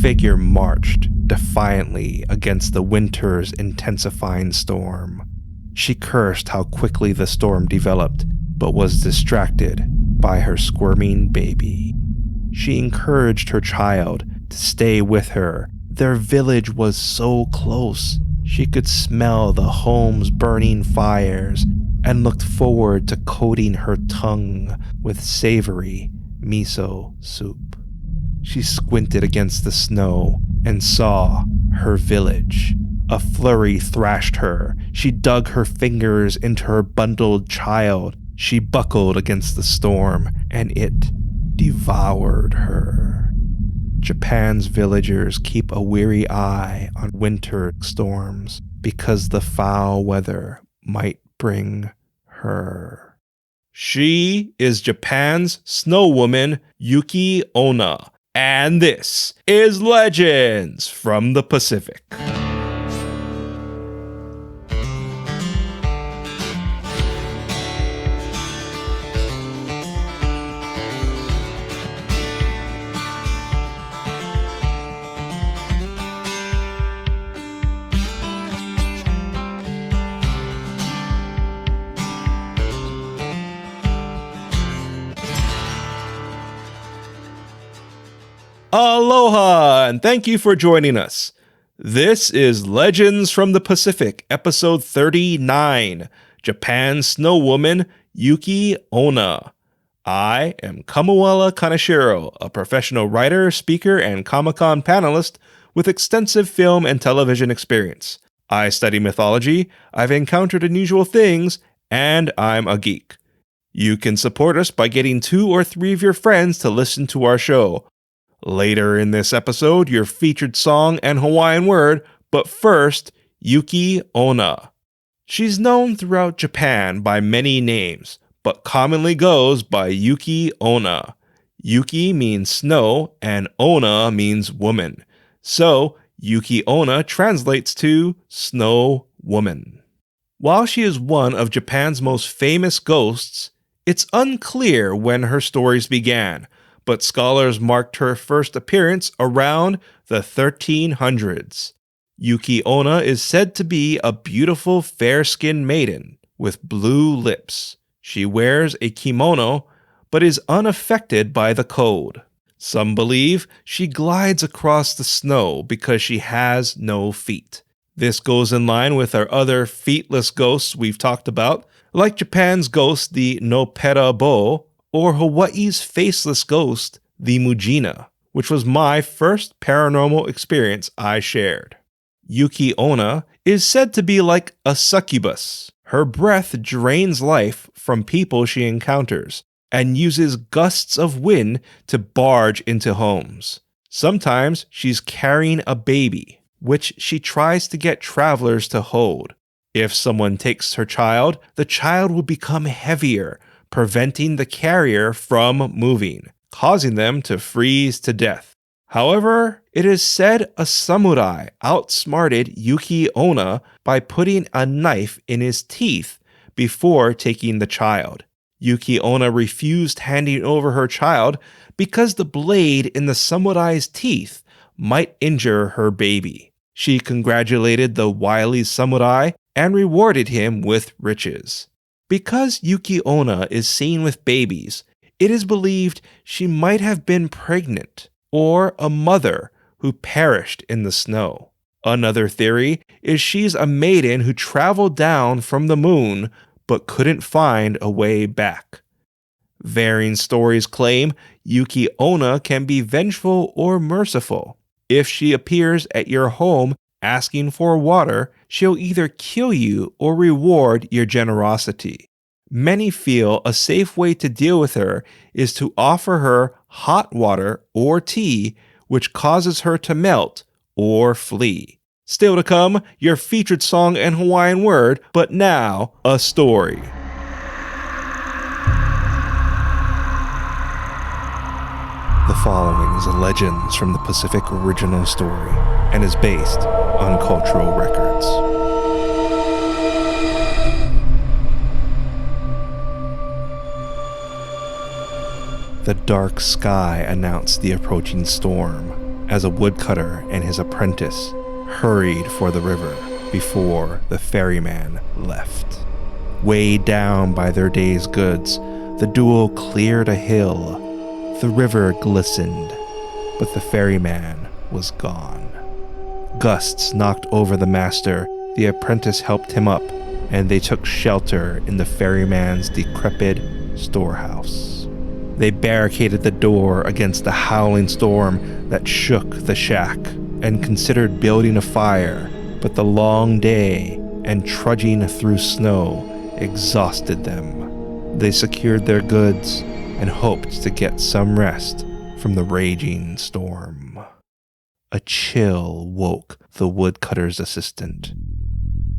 figure marched defiantly against the winter's intensifying storm. She cursed how quickly the storm developed, but was distracted by her squirming baby. She encouraged her child to stay with her. Their village was so close. She could smell the home's burning fires and looked forward to coating her tongue with savory miso soup. She squinted against the snow and saw her village. A flurry thrashed her. She dug her fingers into her bundled child. She buckled against the storm, and it devoured her. Japan's villagers keep a weary eye on winter storms because the foul weather might bring her. She is Japan's snow woman, Yuki-Onna, and this is Legends from the Pacific. Aloha, and thank you for joining us. This is Legends from the Pacific, episode 39, Japan's Snow Woman, Yuki-Onna. I am Kamuela Kaneshiro, a professional writer, speaker, and Comic-Con panelist with extensive film and television experience. I study mythology, I've encountered unusual things, and I'm a geek. You can support us by getting 2 or 3 of your friends to listen to our show. Later in this episode, your featured song and Hawaiian word, but first, Yuki-Onna. She's known throughout Japan by many names, but commonly goes by Yuki-Onna. Yuki means snow, and Onna means woman. So, Yuki-Onna translates to snow woman. While she is one of Japan's most famous ghosts, it's unclear when her stories began, but scholars marked her first appearance around the 1300s. Yuki-Onna is said to be a beautiful fair-skinned maiden with blue lips. She wears a kimono, but is unaffected by the cold. Some believe she glides across the snow because she has no feet. This goes in line with our other feetless ghosts we've talked about, like Japan's ghost, the Nopera Bo, or Hawaii's faceless ghost, the Mujina, which was my first paranormal experience I shared. Yuki-Onna is said to be like a succubus. Her breath drains life from people she encounters and uses gusts of wind to barge into homes. Sometimes she's carrying a baby, which she tries to get travelers to hold. If someone takes her child, the child will become heavier, preventing the carrier from moving, causing them to freeze to death. However, it is said a samurai outsmarted Yuki-Onna by putting a knife in his teeth before taking the child. Yuki-Onna refused handing over her child because the blade in the samurai's teeth might injure her baby. She congratulated the wily samurai and rewarded him with riches. Because Yuki-Onna is seen with babies, it is believed she might have been pregnant or a mother who perished in the snow. Another theory is she's a maiden who traveled down from the moon but couldn't find a way back. Varying stories claim Yuki-Onna can be vengeful or merciful. If she appears at your home asking for water, she'll either kill you or reward your generosity. Many feel a safe way to deal with her is to offer her hot water or tea, which causes her to melt or flee. Still to come, your featured song and Hawaiian word, but now a story. The following is a Legends from the Pacific original story and is based on cultural records. The dark sky announced the approaching storm. as a woodcutter and his apprentice hurried for the river before the ferryman left. Weighed down by their day's goods, the duo cleared a hill. The river glistened, but the ferryman was gone. Gusts knocked over the master. The apprentice helped him up, and they took shelter in the ferryman's decrepit storehouse. They barricaded the door against the howling storm that shook the shack and considered building a fire, but the long day and trudging through snow exhausted them. They secured their goods and hoped to get some rest from the raging storm. A chill woke the woodcutter's assistant.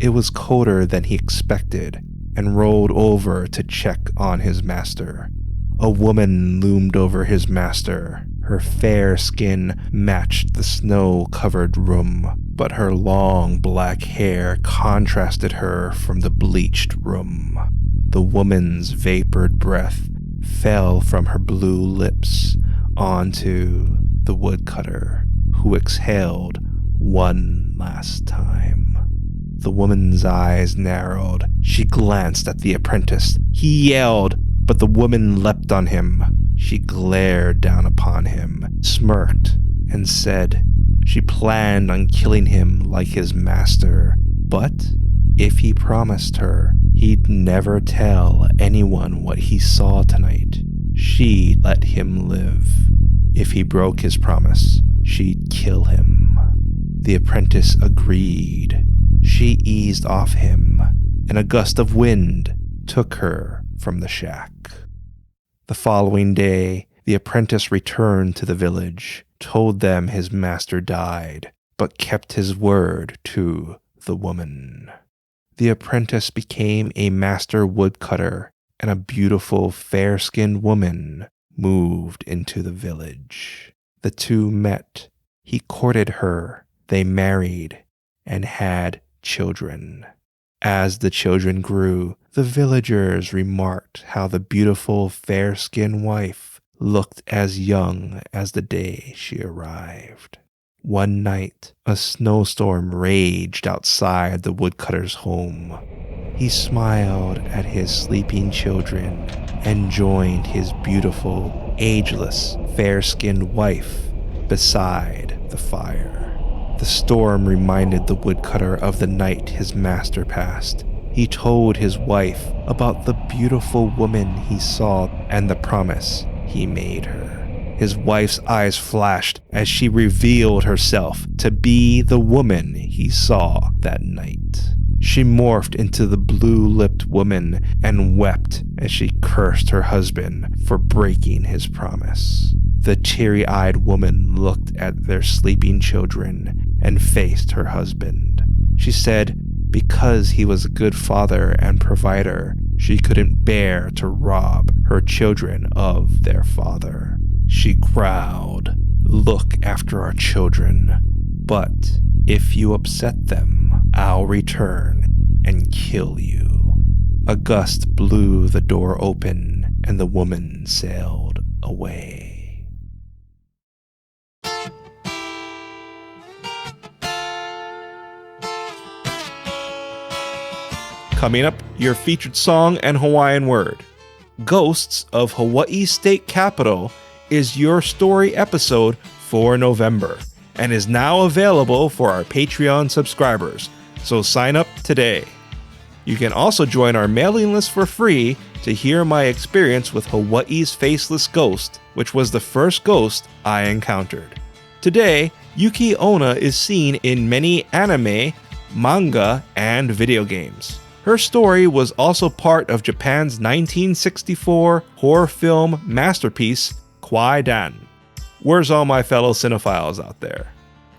It was colder than he expected and rolled over to check on his master. A woman loomed over his master. Her fair skin matched the snow-covered room, but her long black hair contrasted her from the bleached room. The woman's vapored breath fell from her blue lips onto the woodcutter, who exhaled one last time. The woman's eyes narrowed. She glanced at the apprentice. He yelled, but the woman leapt on him. She glared down upon him, smirked, and said she planned on killing him like his master, but if he promised her he'd never tell anyone what he saw tonight, she'd let him live. If he broke his promise, she'd kill him. The apprentice agreed. She eased off him, and a gust of wind took her from the shack. The following day, the apprentice returned to the village, told them his master died, but kept his word to the woman. The apprentice became a master woodcutter, and a beautiful, fair-skinned woman moved into the village. The two met. He courted her. They married and had children. As the children grew, the villagers remarked how the beautiful, fair-skinned wife looked as young as the day she arrived. One night, a snowstorm raged outside the woodcutter's home. He smiled at his sleeping children and joined his beautiful, ageless, fair-skinned wife beside the fire. The storm reminded the woodcutter of the night his master passed. He told his wife about the beautiful woman he saw and the promise he made her. His wife's eyes flashed as she revealed herself to be the woman he saw that night. She morphed into the blue-lipped woman and wept as she cursed her husband for breaking his promise. The teary-eyed woman looked at their sleeping children and faced her husband. She said because he was a good father and provider, she couldn't bear to rob her children of their father. She growled, "Look after our children, but if you upset them, I'll return and kill you." A gust blew the door open, and the woman sailed away. Coming up, your featured song and Hawaiian word. Ghosts of Hawaii State Capitol is your story episode for November and is now available for our Patreon subscribers, so sign up today. You can also join our mailing list for free to hear my experience with Hawaii's Faceless ghost, which was the first ghost I encountered. Today, Yuki-Onna is seen in many anime, manga, and video games. Her story was also part of Japan's 1964 horror film masterpiece, Kwai-Dan. Where's all my fellow cinephiles out there?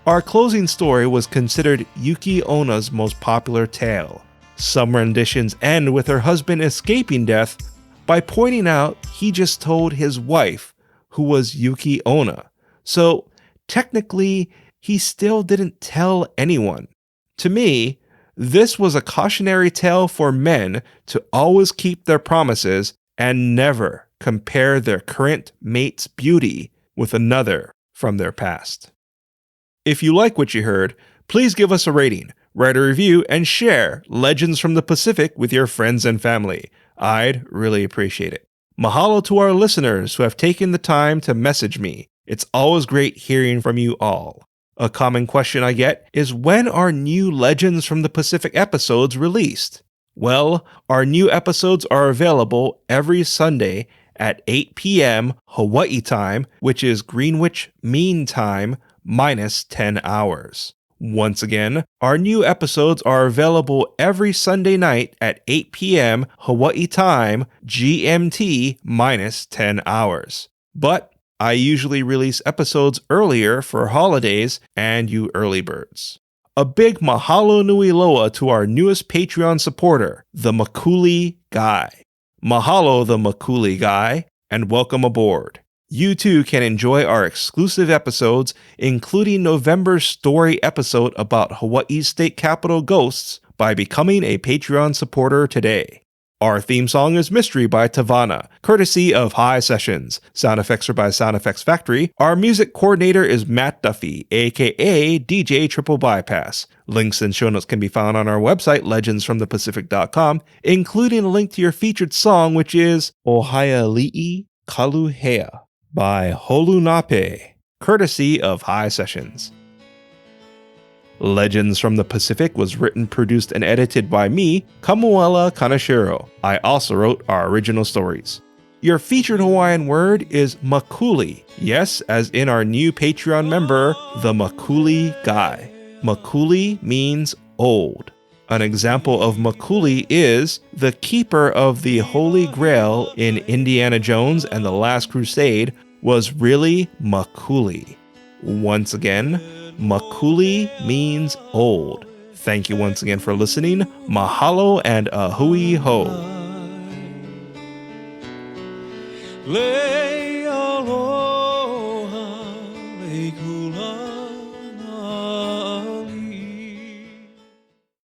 Our closing story was considered Yuki-Onna's most popular tale. Some renditions end with her husband escaping death by pointing out he just told his wife, who was Yuki-Onna. So technically, he still didn't tell anyone. To me, this was a cautionary tale for men to always keep their promises and never compare their current mate's beauty with another from their past. If you like what you heard, please give us a rating, write a review, and share Legends from the Pacific with your friends and family. I'd really appreciate it. Mahalo to our listeners who have taken the time to message me. It's always great hearing from you all. A common question I get is, when are new Legends from the Pacific episodes released? Well, our new episodes are available every Sunday at 8 p.m. Hawaii time, which is Greenwich Mean Time minus 10 hours. Once again, our new episodes are available every Sunday night at 8 p.m. Hawaii time, GMT minus 10 hours. But I usually release episodes earlier for holidays and you early birds. A big mahalo nui loa to our newest Patreon supporter, the Makuli Guy. Mahalo, the Makuli Guy, and welcome aboard. You too can enjoy our exclusive episodes, including November's story episode about Hawaii's state capital ghosts, by becoming a Patreon supporter today. Our theme song is Mystery by Tavana, courtesy of High Sessions. Sound effects are by Sound Effects Factory. Our music coordinator is Matt Duffy, aka DJ TripleBypass. Links and show notes can be found on our website, legendsfromthepacific.com, including a link to your featured song, which is Ohaiali'i Kaluhea by Holunape, courtesy of High Sessions. Legends from the Pacific was written, produced, and edited by me, Kamuela Kaneshiro. I also wrote our original stories. Your featured Hawaiian word is makuli. Yes, as in our new Patreon member, the Makuli Guy. Makuli means old. An example of makuli is the keeper of the Holy Grail in Indiana Jones and the Last Crusade was really makuli. Once again, makuli means old. Thank you once again for listening. Mahalo and ahui ho.